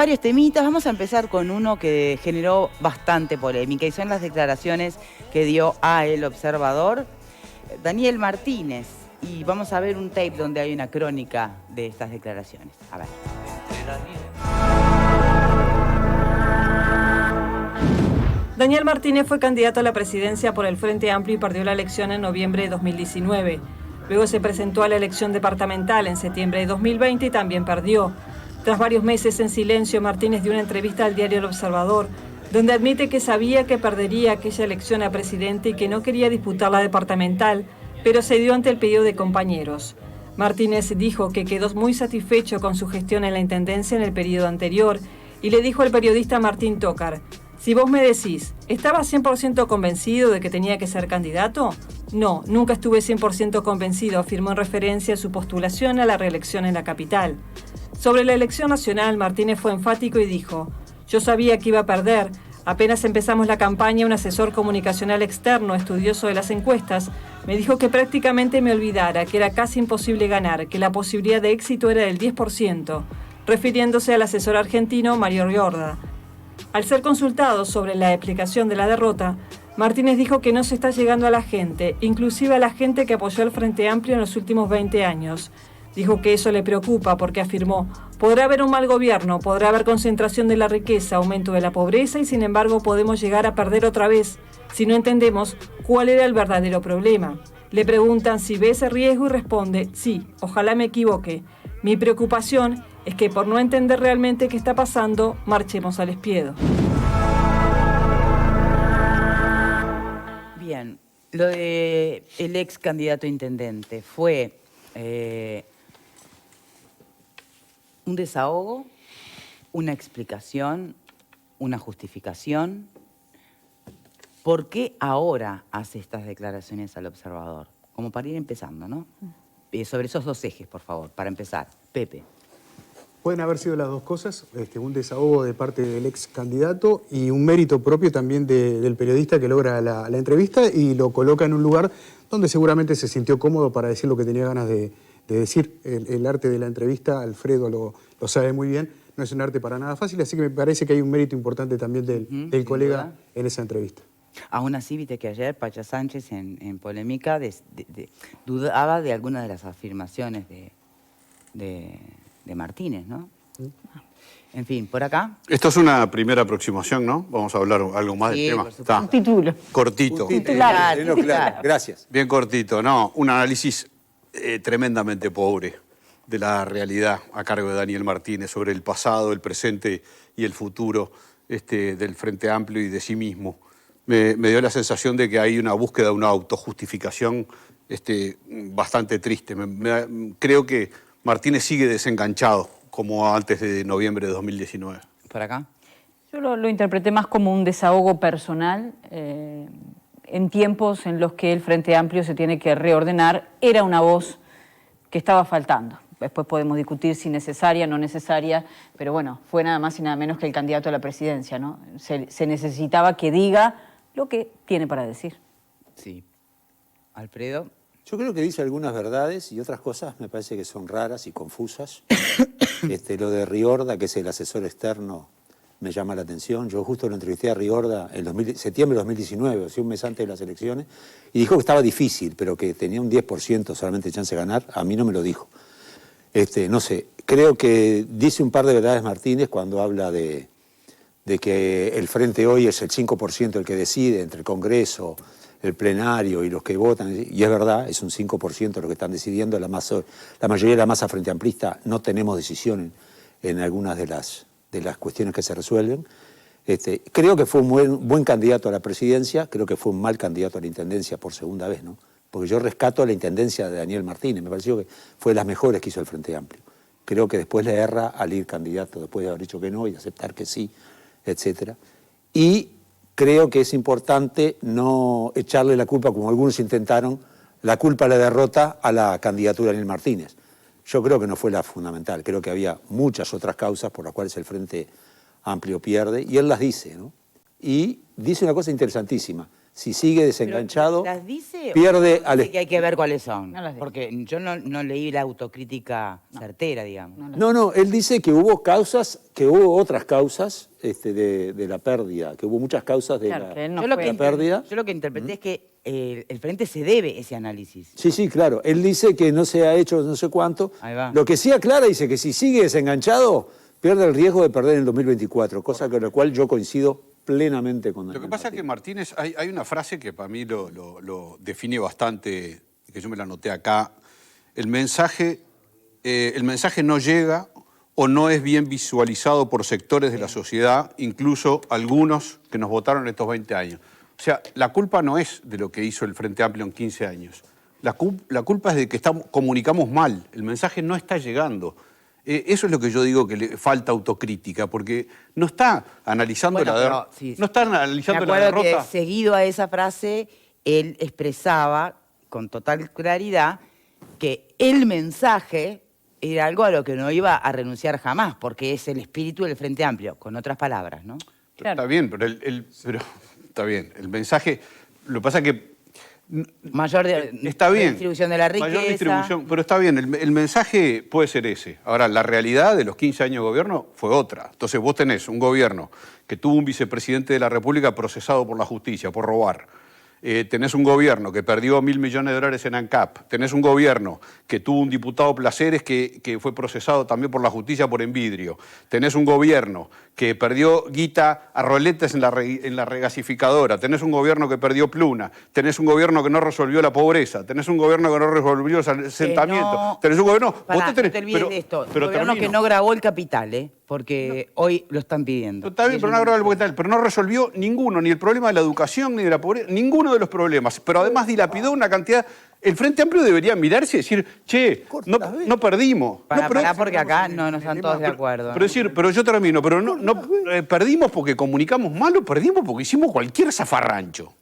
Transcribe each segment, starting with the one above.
Varios temitas, vamos a empezar con uno que generó bastante polémica y son las declaraciones que dio a El Observador Daniel Martínez. Y vamos a ver un tape donde hay una crónica de estas declaraciones. A ver. Daniel Martínez fue candidato a la presidencia por el Frente Amplio y perdió la elección en noviembre de 2019. Luego se presentó a la elección departamental en septiembre de 2020 y también perdió. Tras varios meses en silencio, Martínez dio una entrevista al diario El Observador, donde admite que sabía que perdería aquella elección a presidente y que no quería disputar la departamental, pero cedió ante el pedido de compañeros. Martínez dijo que quedó muy satisfecho con su gestión en la intendencia en el periodo anterior y le dijo al periodista Martín Tócar: si vos me decís, ¿estabas 100% convencido de que tenía que ser candidato? No, nunca estuve 100% convencido, afirmó en referencia a su postulación a la reelección en la capital. Sobre la elección nacional, Martínez fue enfático y dijo: yo sabía que iba a perder. Apenas empezamos la campaña, un asesor comunicacional externo, estudioso de las encuestas, me dijo que prácticamente me olvidara, que era casi imposible ganar, que la posibilidad de éxito era del 10%, refiriéndose al asesor argentino Mario Riorda. Al ser consultado sobre la explicación de la derrota, Martínez dijo que no se está llegando a la gente, inclusive a la gente que apoyó al Frente Amplio en los últimos 20 años. Dijo que eso le preocupa porque afirmó: podrá haber un mal gobierno, podrá haber concentración de la riqueza, aumento de la pobreza y sin embargo podemos llegar a perder otra vez si no entendemos cuál era el verdadero problema. Le preguntan si ve ese riesgo y responde: sí, ojalá me equivoque. Mi preocupación es que por no entender realmente qué está pasando, marchemos al espiedo. Bien, lo de el ex candidato a intendente fue un desahogo, una explicación, una justificación. ¿Por qué ahora hace estas declaraciones al Observador? Como para ir empezando, ¿no? Sobre esos dos ejes, por favor, para empezar. Pepe. Pueden haber sido las dos cosas, un desahogo de parte del ex candidato y un mérito propio también del periodista que logra la entrevista y lo coloca en un lugar donde seguramente se sintió cómodo para decir lo que tenía ganas de decir. El arte de la entrevista, Alfredo lo sabe muy bien, no es un arte para nada fácil, así que me parece que hay un mérito importante también del colega en esa entrevista. Aún así, viste que ayer Pacha Sánchez en polémica dudaba de algunas de las afirmaciones de Martínez, ¿no? En fin, por acá. Esto es una primera aproximación, ¿no? Vamos a hablar algo más del tema. Un título. Cortito. Titular. Gracias. Bien cortito, ¿no? Un análisis tremendamente pobre de la realidad a cargo de Daniel Martínez sobre el pasado, el presente y el futuro del Frente Amplio y de sí mismo. Me dio la sensación de que hay una búsqueda de una autojustificación bastante triste. Creo que Martínez sigue desenganchado, como antes de noviembre de 2019. ¿Por acá? Yo lo interpreté más como un desahogo personal. En tiempos en los que el Frente Amplio se tiene que reordenar, era una voz que estaba faltando. Después podemos discutir si necesaria, no necesaria, pero bueno, fue nada más y nada menos que el candidato a la presidencia, ¿no? Se necesitaba que diga lo que tiene para decir. Sí. Alfredo. Yo creo que dice algunas verdades y otras cosas me parece que son raras y confusas. Lo de Riorda, que es el asesor externo, me llama la atención. Yo justo lo entrevisté a Riorda en septiembre de 2019, o sea, un mes antes de las elecciones, y dijo que estaba difícil, pero que tenía un 10% solamente de chance de ganar. A mí no me lo dijo. No sé, creo que dice un par de verdades Martínez cuando habla de que el Frente hoy es el 5% el que decide entre el Congreso, el plenario y los que votan, y es verdad, es un 5% lo que están decidiendo. La mayoría de la masa frente amplista no tenemos decisión en algunas de las cuestiones que se resuelven. Creo que fue un buen candidato a la presidencia, creo que fue un mal candidato a la intendencia por segunda vez, ¿no? Porque yo rescato la intendencia de Daniel Martínez, me pareció que fue de las mejores que hizo el Frente Amplio. Creo que después le erra al ir candidato, después de haber dicho que no y aceptar que sí, etc. Y creo que es importante no echarle la culpa, como algunos intentaron, la culpa de la derrota a la candidatura de Daniel Martínez. Yo creo que no fue la fundamental, creo que había muchas otras causas por las cuales el Frente Amplio pierde, y él las dice, ¿no? Y dice una cosa interesantísima: si sigue desenganchado, ¿Las dice pierde o al... dice que hay que ver cuáles son? No las dice. Porque yo no leí la autocrítica certera, digamos. No, él dice que hubo otras causas de la pérdida, que hubo muchas causas de Claro, que él no Yo lo fue. que la pérdida. Yo lo que interpreté es que el Frente se debe ese análisis. Sí, claro. Él dice que no se ha hecho no sé cuánto. Ahí va. Lo que sí aclara, dice que si sigue desenganchado, pierde el riesgo de perder en el 2024, cosa con la cual yo coincido plenamente con Lo Daniel que pasa es que Martínez. Martínez, hay una frase que para mí lo define bastante, que yo me la anoté acá. El mensaje no llega o no es bien visualizado por sectores de la sociedad, incluso algunos que nos votaron estos 20 años. O sea, la culpa no es de lo que hizo el Frente Amplio en 15 años. La culpa es de que comunicamos mal, el mensaje no está llegando. Eso es lo que yo digo que le falta autocrítica, porque no está analizando Bueno, pero, sí, no está analizando me la acuerdo derrota. que seguido a esa frase, él expresaba con total claridad que el mensaje era algo a lo que no iba a renunciar jamás, porque es el espíritu del Frente Amplio, con otras palabras, ¿no? Claro. Está bien, pero está bien. El mensaje, lo que pasa es que Mayor está bien. distribución de la riqueza. Mayor distribución, pero está bien, el mensaje puede ser ese. Ahora, la realidad de los 15 años de gobierno fue otra. Entonces vos tenés un gobierno que tuvo un vicepresidente de la República procesado por la justicia, por robar. Tenés un gobierno que perdió $1.000 millones en ANCAP. Tenés un gobierno que tuvo un diputado Placeres que fue procesado también por la justicia por envidrio. Tenés un gobierno que perdió guita a roletes en la regasificadora. Tenés un gobierno que perdió Pluna. Tenés un gobierno que no resolvió la pobreza. Tenés un gobierno que no resolvió el asentamiento. Tenés un gobierno... Pará, vos te tenés- no te olvides de esto. pero El gobierno que termino. no grabó el capital, porque hoy lo están pidiendo. Está bien, pero no agrava el capital, pero no resolvió ninguno, ni el problema de la educación, ni de la pobreza, ninguno de los problemas. Pero además dilapidó una cantidad. El Frente Amplio debería mirarse y decir, che, no perdimos. Pará, porque acá no están todos de acuerdo. Pero yo termino, pero perdimos porque comunicamos mal o perdimos porque hicimos cualquier zafarrancho.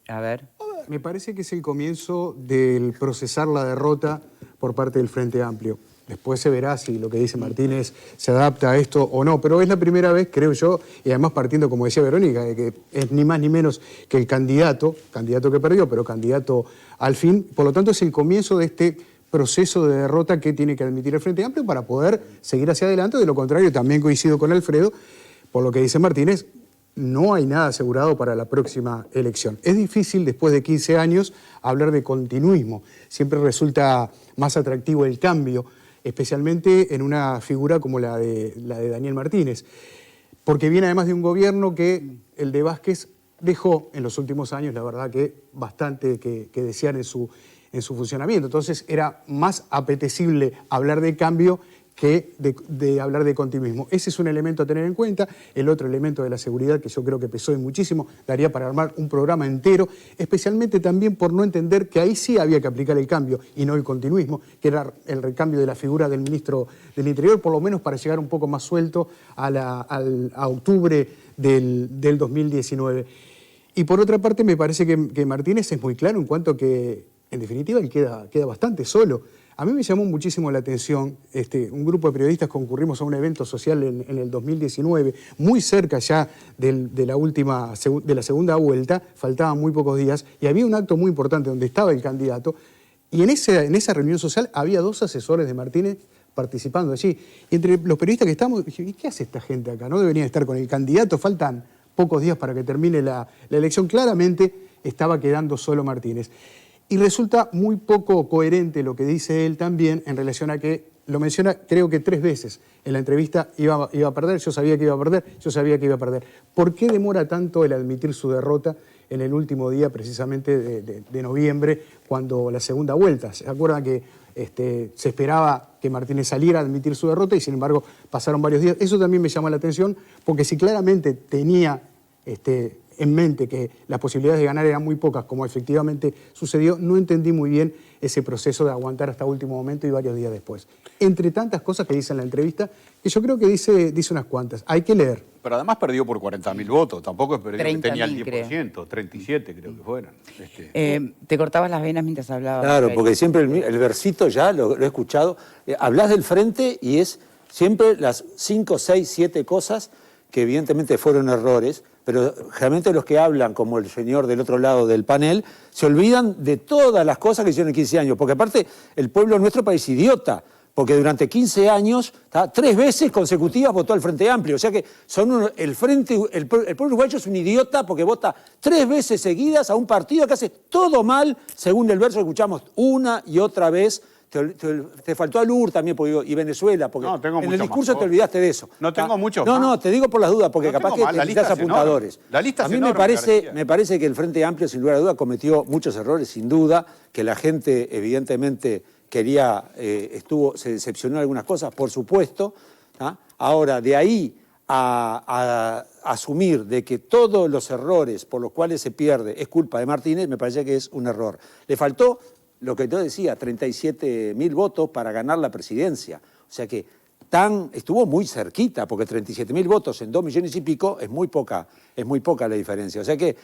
A ver. Me parece que es el comienzo del procesar la derrota por parte del Frente Amplio. Después se verá si lo que dice Martínez se adapta a esto o no, pero es la primera vez, creo yo, y además partiendo, como decía Verónica, de que es ni más ni menos que el candidato que perdió, pero candidato al fin. Por lo tanto, es el comienzo de este proceso de derrota que tiene que admitir el Frente Amplio para poder seguir hacia adelante. De lo contrario, también coincido con Alfredo, por lo que dice Martínez, no hay nada asegurado para la próxima elección. Es difícil, después de 15 años, hablar de continuismo. Siempre resulta más atractivo el cambio, especialmente en una figura como la de Daniel Martínez, porque viene además de un gobierno que el de Vázquez dejó en los últimos años, la verdad que bastante que desear en su funcionamiento. Entonces era más apetecible hablar de cambio que de hablar de continuismo. Ese es un elemento a tener en cuenta. El otro elemento de la seguridad, que yo creo que pesó y muchísimo, daría para armar un programa entero, especialmente también por no entender que ahí sí había que aplicar el cambio y no el continuismo, que era el recambio de la figura del ministro del Interior, por lo menos para llegar un poco más suelto a octubre del 2019. Y por otra parte, me parece que Martínez es muy claro en cuanto que, en definitiva, él queda bastante solo. A mí me llamó muchísimo la atención, un grupo de periodistas concurrimos a un evento social en el 2019, muy cerca ya de la segunda vuelta, faltaban muy pocos días, y había un acto muy importante donde estaba el candidato, y en esa reunión social había 2 asesores de Martínez participando allí. Y entre los periodistas que estábamos, dije, ¿y qué hace esta gente acá? ¿No deberían estar con el candidato? Faltan pocos días para que termine la elección. Claramente estaba quedando solo Martínez. Y resulta muy poco coherente lo que dice él también en relación a que, lo menciona creo que 3 veces en la entrevista, iba a perder, yo sabía que iba a perder, yo sabía que iba a perder. ¿Por qué demora tanto el admitir su derrota en el último día precisamente de noviembre, cuando la segunda vuelta? ¿Se acuerdan que se esperaba que Martínez saliera a admitir su derrota y sin embargo pasaron varios días? Eso también me llama la atención, porque si claramente tenía en mente que las posibilidades de ganar eran muy pocas, como efectivamente sucedió, no entendí muy bien ese proceso de aguantar hasta último momento y varios días después. Entre tantas cosas que dice en la entrevista, que yo creo que dice unas cuantas. Hay que leer. Pero además perdió por 40.000 votos, tampoco es perdió que tenía el 30.000 10%, 37 creo que fueron. Te cortabas las venas mientras hablabas. Claro, porque siempre el versito ya lo he escuchado. Hablas del Frente y es siempre las 5, 6, 7 cosas que evidentemente fueron errores, pero realmente los que hablan, como el señor del otro lado del panel, se olvidan de todas las cosas que hicieron en 15 años, porque aparte el pueblo nuestro país idiota, porque durante 15 años, 3 veces consecutivas votó al Frente Amplio, o sea que el pueblo uruguayo es un idiota porque vota 3 veces seguidas a un partido que hace todo mal, según el verso que escuchamos una y otra vez. Te faltó Alur también y Venezuela, porque No, tengo en el mucho discurso más. te olvidaste de eso. No tengo mucho No, más. te digo por las dudas, porque No capaz tengo que más, la lista necesitas es enorme. apuntadores. La lista a es mí enorme, García. me parece que el Frente Amplio, sin lugar a duda, cometió muchos errores, sin duda, que la gente evidentemente se decepcionó de algunas cosas, por supuesto. Ahora, de ahí a asumir de que todos los errores por los cuales se pierde es culpa de Martínez, me parece que es un error. Le faltó, lo que yo decía, 37.000 votos para ganar la presidencia. O sea que estuvo muy cerquita, porque 37.000 votos en 2 millones y pico es muy poca la diferencia. O sea que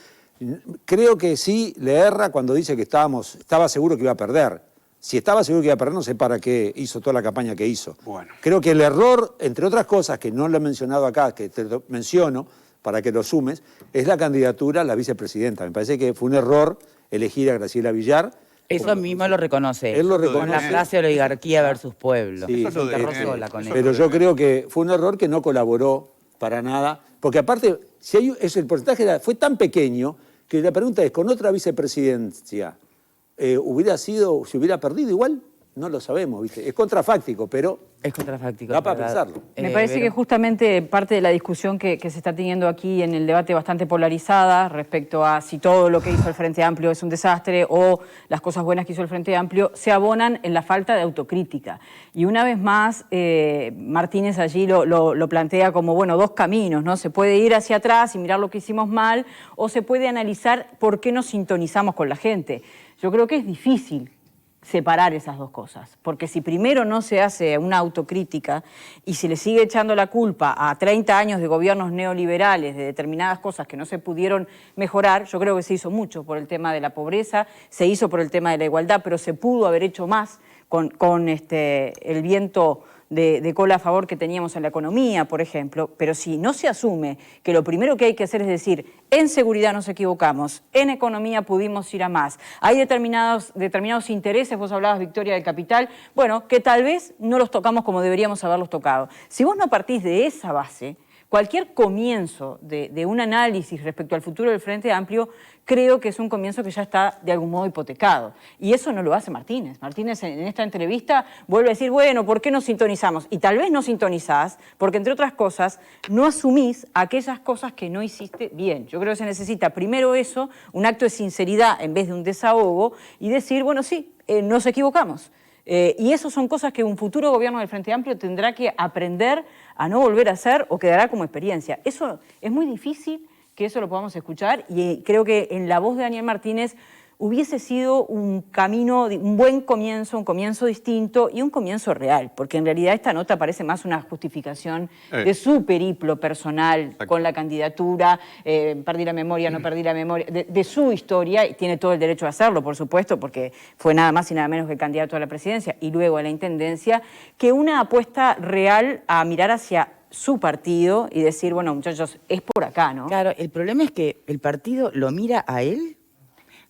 creo que sí le erra cuando dice que estaba seguro que iba a perder. Si estaba seguro que iba a perder, no sé para qué hizo toda la campaña que hizo. Bueno. Creo que el error, entre otras cosas, que no lo he mencionado acá, que te lo menciono para que lo sumes, es la candidatura a la vicepresidenta. Me parece que fue un error elegir a Graciela Villar. Eso mismo lo reconoce. Él lo Con reconoce. la frase oligarquía versus pueblo. Sí, Se enterró eso sola con eso. Pero yo creo que fue un error que no colaboró para nada, porque aparte, el porcentaje fue tan pequeño que la pregunta es, ¿con otra vicepresidencia se hubiera perdido igual? No lo sabemos, ¿viste? Es contrafáctico, pero Es contrafáctico. da para ¿verdad? pensarlo. Me parece que justamente parte de la discusión que se está teniendo aquí en el debate bastante polarizada respecto a si todo lo que hizo el Frente Amplio es un desastre o las cosas buenas que hizo el Frente Amplio, se abonan en la falta de autocrítica. Y una vez más, Martínez allí lo plantea como, bueno, 2 caminos, ¿no? Se puede ir hacia atrás y mirar lo que hicimos mal, o se puede analizar por qué nos sintonizamos con la gente. Yo creo que es difícil separar esas 2 cosas, porque si primero no se hace una autocrítica y si le sigue echando la culpa a 30 años de gobiernos neoliberales de determinadas cosas que no se pudieron mejorar, yo creo que se hizo mucho por el tema de la pobreza, se hizo por el tema de la igualdad, pero se pudo haber hecho más con el viento de cola a favor que teníamos en la economía, por ejemplo, pero si no se asume que lo primero que hay que hacer es decir, en seguridad nos equivocamos, en economía pudimos ir a más, hay determinados intereses, vos hablabas, Victoria, del capital, bueno, que tal vez no los tocamos como deberíamos haberlos tocado. Si vos no partís de esa base, cualquier comienzo de un análisis respecto al futuro del Frente Amplio, creo que es un comienzo que ya está de algún modo hipotecado. Y eso no lo hace Martínez. Martínez en esta entrevista vuelve a decir, bueno, ¿por qué nos sintonizamos? Y tal vez no sintonizás porque, entre otras cosas, no asumís aquellas cosas que no hiciste bien. Yo creo que se necesita primero eso, un acto de sinceridad en vez de un desahogo, y decir, bueno, sí, nos equivocamos. Y eso son cosas que un futuro gobierno del Frente Amplio tendrá que aprender a no volver a hacer o quedará como experiencia. Eso es muy difícil que eso lo podamos escuchar, y creo que en la voz de Daniel Martínez hubiese sido un camino, un buen comienzo, un comienzo distinto y un comienzo real, porque en realidad esta nota parece más una justificación de su periplo personal con la candidatura, perdí la memoria, no perdí la memoria, de su historia, y tiene todo el derecho a hacerlo, por supuesto, porque fue nada más y nada menos que candidato a la presidencia y luego a la intendencia, que una apuesta real a mirar hacia su partido y decir, bueno, muchachos, es por acá, ¿no? Claro, el problema es que el partido lo mira a él.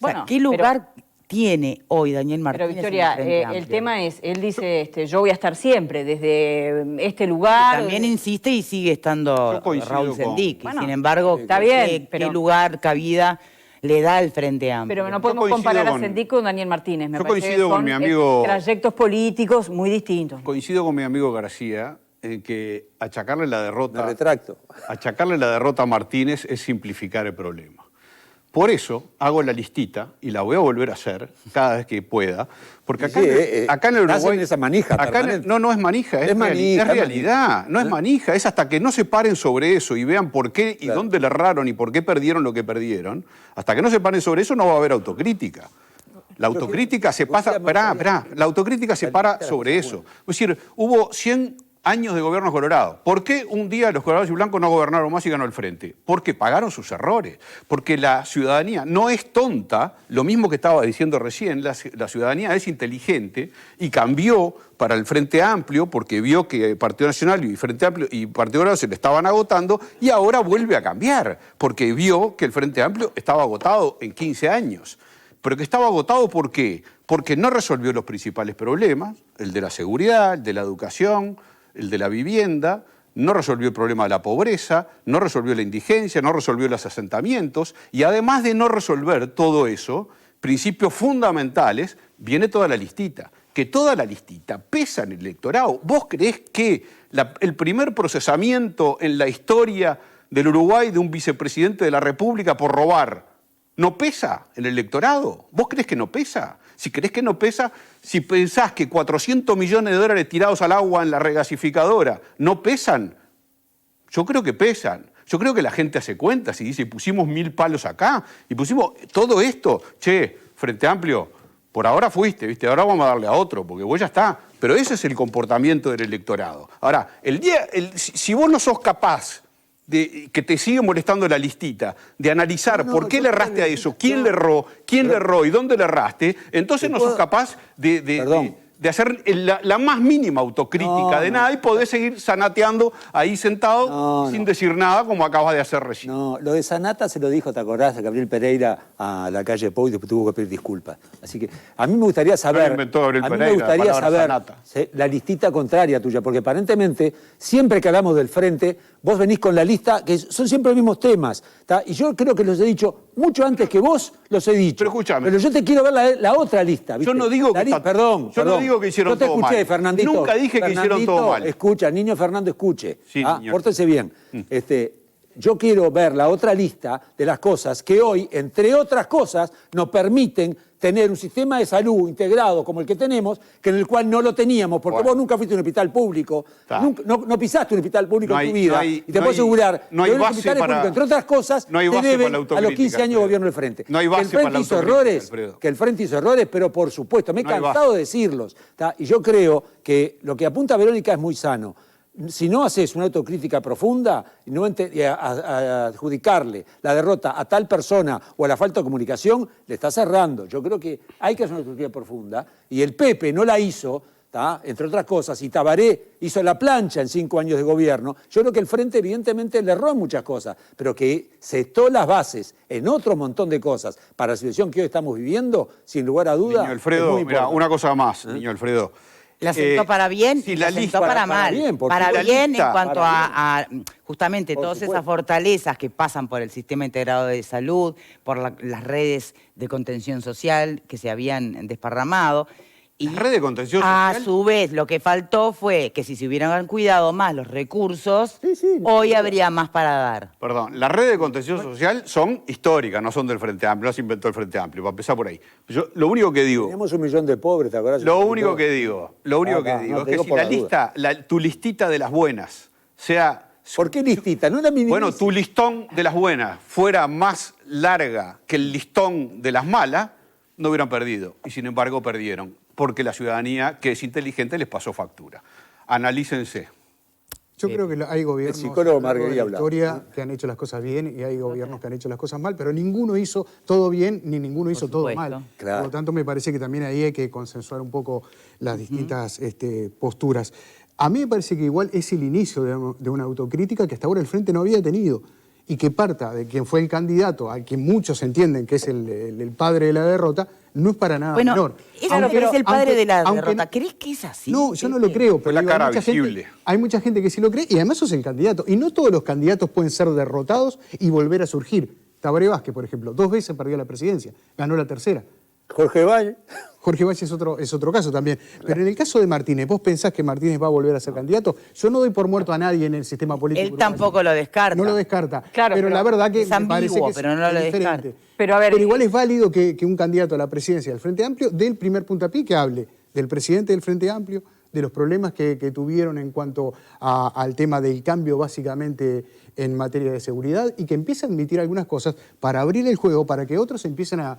O sea, Bueno, ¿qué lugar tiene hoy Daniel Martínez? Pero Victoria, en el Frente el Amplio? tema es, él dice, yo voy a estar siempre desde este lugar. También insiste y sigue estando Yo coincido Raúl con- Sendic. Bueno, Sin embargo, está bien, ¿qué pero- lugar, cabida le da al Frente Amplio? Pero no podemos coincido comparar a con- Sendic con Daniel Martínez. Me Yo parece coincido que con son, mi amigo- trayectos políticos muy distintos. Coincido con mi amigo García en que achacarle la me derrota retracto. a Martínez es simplificar el problema. Por eso hago la listita, y la voy a volver a hacer cada vez que pueda, porque acá, Sí, acá en el estás Uruguay... en esa manija acá permanente. no es manija, Es manija, es realidad, no es manija, es hasta que no se paren sobre eso y vean por qué y Claro. dónde le erraron y por qué perdieron lo que perdieron, hasta que no se paren sobre eso no va a haber autocrítica. La autocrítica se pasa, la autocrítica se para sobre eso. Es decir, hubo 100 años de gobierno colorado. ¿Por qué un día los colorados y blancos no gobernaron más y ganó el frente? Porque pagaron sus errores. Porque la ciudadanía no es tonta, lo mismo que estaba diciendo recién, la ciudadanía es inteligente y cambió para el Frente Amplio porque vio que Partido Nacional y Frente Amplio y Partido Colorado se le estaban agotando y ahora vuelve a cambiar porque vio que el Frente Amplio estaba agotado en 15 años. Pero que estaba agotado, ¿por qué? Porque no resolvió los principales problemas, el de la seguridad, el de la educación, el de la vivienda, no resolvió el problema de la pobreza, no resolvió la indigencia, no resolvió los asentamientos, y además de no resolver todo eso, principios fundamentales, viene toda la listita. Que toda la listita pesa en el electorado. ¿Vos creés que el primer procesamiento en la historia del Uruguay de un vicepresidente de la República por robar no pesa en el electorado? ¿Vos creés que no pesa? Si creés que no pesa, si pensás que 400 millones de dólares tirados al agua en la regasificadora no pesan, yo creo que pesan. Yo creo que la gente hace cuentas y dice, pusimos 1000 palos acá y pusimos todo esto. Che, Frente Amplio, por ahora fuiste, ¿viste? Ahora vamos a darle a otro, porque vos ya está. Pero ese es el comportamiento del electorado. Ahora, si vos no sos capaz de que te sigue molestando la listita, de analizar por qué le erraste a eso, quién le erró y dónde le erraste, entonces no sos capaz de hacer la más mínima autocrítica de nada y podés seguir zanateando ahí sentado sin decir nada como acabas de hacer recién. No, lo de Sanata se lo dijo, ¿te acordás? A Gabriel Pereira a la calle Pou y después tuvo que pedir disculpas. Así que a mí me gustaría saber, la listita contraria tuya, porque aparentemente siempre que hablamos del frente, vos venís con la lista, que son siempre los mismos temas, ¿tá? Y yo creo que los he dicho mucho antes que vos los he dicho. Pero escúchame. Pero yo te quiero ver la otra lista, ¿viste? Yo no digo que no digo que hicieron todo mal. Yo te escuché, Fernandito. Nunca dije que hicieron todo mal. Escucha, niño Fernando, escuche. Sí, pórtese bien. Yo quiero ver la otra lista de las cosas que hoy, entre otras cosas, nos permiten tener un sistema de salud integrado como el que tenemos, que en el cual no lo teníamos, porque vos nunca fuiste a un hospital público, no pisaste un hospital público en tu vida, y te puedo asegurar no hay que un base hospital para, público, entre otras cosas, no hay se base debe para la a los 15 años de gobierno del Frente. No hay base para la autocrítica, que el Frente hizo errores, pero por supuesto, me he cansado de decirlos, ¿tá? Y yo creo que lo que apunta Verónica es muy sano. Si no haces una autocrítica profunda y a adjudicarle la derrota a tal persona o a la falta de comunicación, le está cerrando. Yo creo que hay que hacer una autocrítica profunda y el Pepe no la hizo, ¿tá? Entre otras cosas, y Tabaré hizo la plancha en 5 años de gobierno. Yo creo que el Frente evidentemente le erró en muchas cosas, pero que sentó las bases en otro montón de cosas para la situación que hoy estamos viviendo, sin lugar a duda. Niño Alfredo, mira, una cosa más, Niño Alfredo. La sentó para bien y la sentó para mal. Para bien en cuanto a justamente todas esas fortalezas que pasan por el sistema integrado de salud, por las redes de contención social que se habían desparramado. Y la red de contención social. A su vez, lo que faltó fue que si se hubieran cuidado más los recursos, hoy habría más para dar. Perdón, las redes de contención social son históricas, no son del Frente Amplio, no se inventó el Frente Amplio, para empezar por ahí. Yo lo único que digo... Tenemos 1 millón de pobres, ¿te acuerdas? Lo único que digo es que si la lista, tu listita de las buenas, sea... ¿Por qué listita? No la minimices. Bueno, tu listón de las buenas fuera más larga que el listón de las malas, no hubieran perdido. Y sin embargo perdieron. Porque la ciudadanía, que es inteligente, les pasó factura. Analícense. Yo creo que hay gobiernos en la historia que han hecho las cosas bien y hay gobiernos que han hecho las cosas mal, pero ninguno hizo todo bien ni ninguno hizo todo mal. Claro. Por lo tanto, me parece que también ahí hay que consensuar un poco las distintas posturas. A mí me parece que igual es el inicio de una autocrítica que hasta ahora el Frente no había tenido y que parta de quien fue el candidato, a quien muchos entienden que es el padre de la derrota, no es para nada menor. Pero es el padre de la derrota. ¿Crees que es así? No, yo no lo creo. Pero la cara visible. Hay mucha gente que sí lo cree y además sos el candidato. Y no todos los candidatos pueden ser derrotados y volver a surgir. Tabaré Vázquez, por ejemplo, 2 veces perdió la presidencia, ganó la tercera. Jorge Valle es otro caso también. Pero en el caso de Martínez, ¿vos pensás que Martínez va a volver a ser candidato? Yo no doy por muerto a nadie en el sistema político. Él tampoco lo descarta. No lo descarta. Claro, pero la verdad que es me parece ambiguo, que pero no lo es diferente. descarta. Pero igual es válido que un candidato a la presidencia del Frente Amplio dé el primer puntapié que hable del presidente del Frente Amplio, de los problemas que tuvieron en cuanto al tema del cambio básicamente en materia de seguridad y que empiece a admitir algunas cosas para abrir el juego, para que otros empiecen a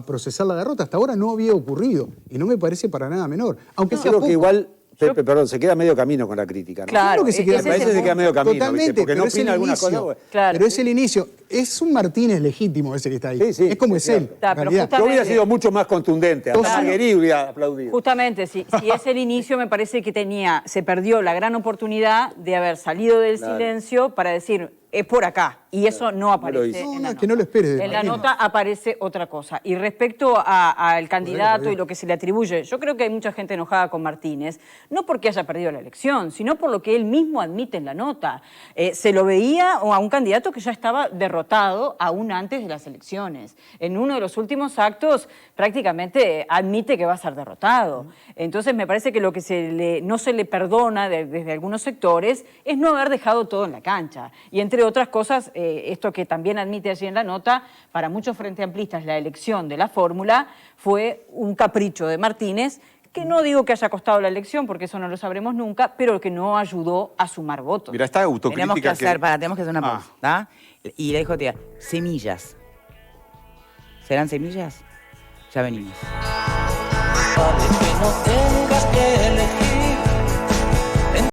procesar la derrota. Hasta ahora no había ocurrido y no me parece para nada menor. Aunque sea creo poco. que igual Pepe, perdón, se queda medio camino con la crítica, ¿no? Claro, Claro que se queda, ese Me es el parece que se queda medio camino, Totalmente, ¿viste? Porque pero no es el opina alguna inicio. cosa. Bueno. Claro. Pero es el inicio. Es un Martínez legítimo ese que está ahí. Sí, sí, es como es es él. cierto. Está, en pero realidad. Yo hubiera Justamente. sido mucho más contundente. Hasta Claro. Maguerí hubiera aplaudido. Justamente, si es el inicio, me parece que se perdió la gran oportunidad de haber salido del Claro. silencio para decir, es por acá. Y eso no aparece. hizo. en la No, que no lo espere de En la Martínez. nota aparece otra cosa. Y respecto al candidato y lo que se le atribuye, yo creo que hay mucha gente enojada con Martínez, no porque haya perdido la elección, sino por lo que él mismo admite en la nota. Se lo veía a un candidato que ya estaba derrotado aún antes de las elecciones. En uno de los últimos actos prácticamente admite que va a ser derrotado. Entonces me parece que lo que no se le perdona desde algunos sectores es no haber dejado todo en la cancha. Y entre otras cosas, esto que también admite allí en la nota, para muchos frente amplistas la elección de la fórmula fue un capricho de Martínez, que no digo que haya costado la elección, porque eso no lo sabremos nunca, pero que no ayudó a sumar votos. Mira, esta autocrítica Tenemos que hacer una pausa, ¿está? Y le dejo tía, semillas. ¿Serán semillas? Ya venimos. Para que no tengas que elegir.